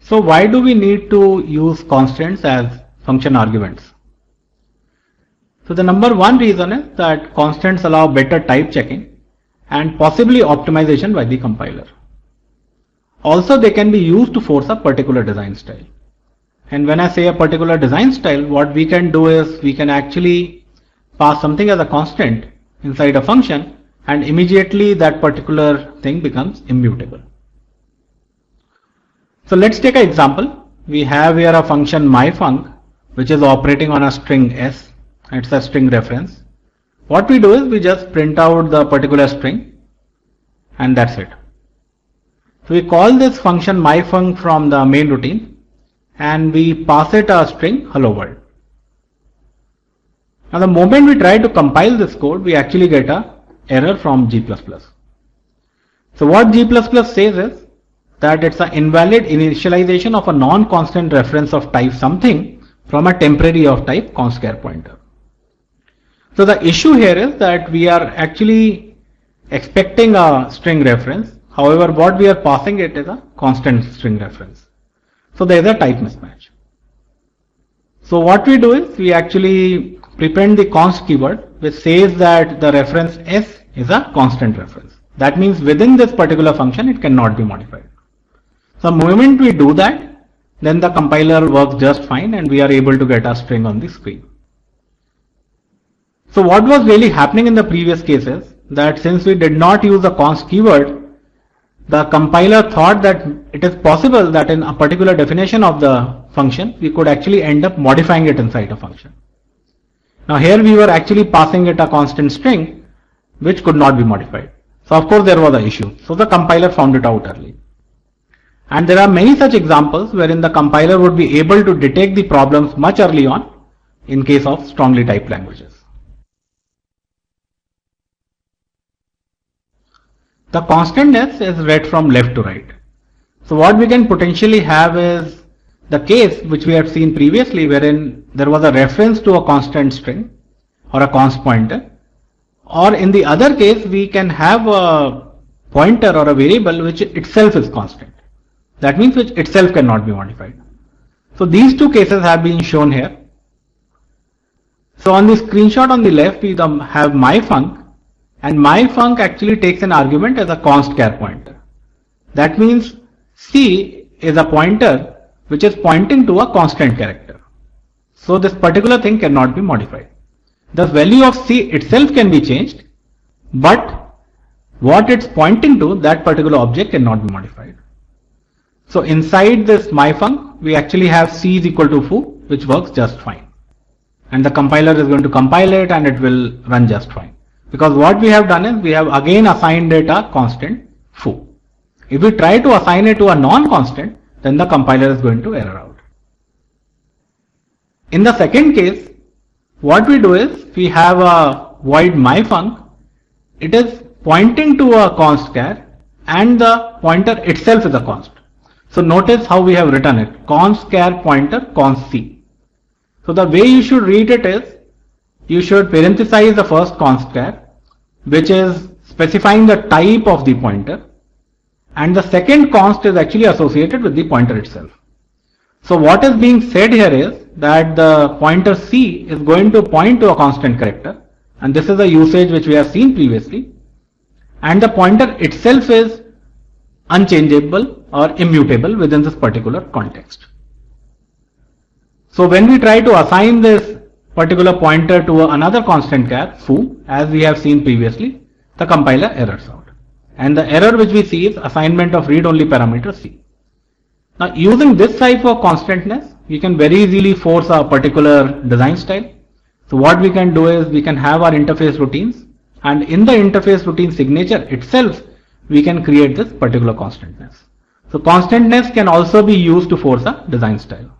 So why do we need to use constants as function arguments? So the number one reason is that constants allow better type checking and possibly optimization by the compiler. Also, they can be used to force a particular design style. And when I say a particular design style, what we can do is we can actually pass something as a constant inside a function, and immediately that particular thing becomes immutable. So let's take an example. We have here a function myfunc, which is operating on a string s. It's a string reference. What we do is we just print out the particular string, and that's it. So we call this function myfunc from the main routine, and we pass it a string hello world. Now the moment we try to compile this code, we actually get a error from G++. So what G++ says is that it's an invalid initialization of a non-constant reference of type something from a temporary of type const_char pointer. So the issue here is that we are actually expecting a string reference. However, what we are passing it is a constant string reference. So there is a type mismatch. So what we do is we actually prepend the const keyword, which says that the reference s is a constant reference. That means within this particular function it cannot be modified. So the moment we do that, then the compiler works just fine and we are able to get a string on the screen. So what was really happening in the previous cases, that since we did not use the const keyword, the compiler thought that it is possible that in a particular definition of the function, we could actually end up modifying it inside a function. Now here we were actually passing it a constant string, which could not be modified. So of course there was an issue. So the compiler found it out early. And there are many such examples wherein the compiler would be able to detect the problems much early on in case of strongly typed languages. The constantness is read from left to right. So what we can potentially have is the case which we have seen previously, wherein there was a reference to a constant string or a const pointer, or in the other case we can have a pointer or a variable which itself is constant. That means which itself cannot be modified. So these two cases have been shown here. So on the screenshot on the left we have myfunc, and myfunc actually takes an argument as a const_char pointer. That means C is a pointer which is pointing to a constant character. So this particular thing cannot be modified. The value of C itself can be changed, but what it's pointing to, that particular object cannot be modified. So inside this myfunc, we actually have C is equal to foo, which works just fine. And the compiler is going to compile it and it will run just fine. Because what we have done is we have again assigned it a constant foo. If we try to assign it to a non-constant, then the compiler is going to error out. In the second case, what we do is we have a void myfunc. It is pointing to a const_char and the pointer itself is a const. So notice how we have written it, const_char pointer const C. So the way you should read it is, you should parenthesize the first const_char, which is specifying the type of the pointer, and the second const is actually associated with the pointer itself. So what is being said here is that the pointer C is going to point to a constant character, and this is a usage which we have seen previously, and the pointer itself is unchangeable or immutable within this particular context. So when we try to assign this particular pointer to another constant char, foo, as we have seen previously, the compiler errors out. And the error which we see is assignment of read-only parameter C. Now using this type of constantness, we can very easily force a particular design style. So what we can do is we can have our interface routines, and in the interface routine signature itself, we can create this particular constantness. So constantness can also be used to force a design style.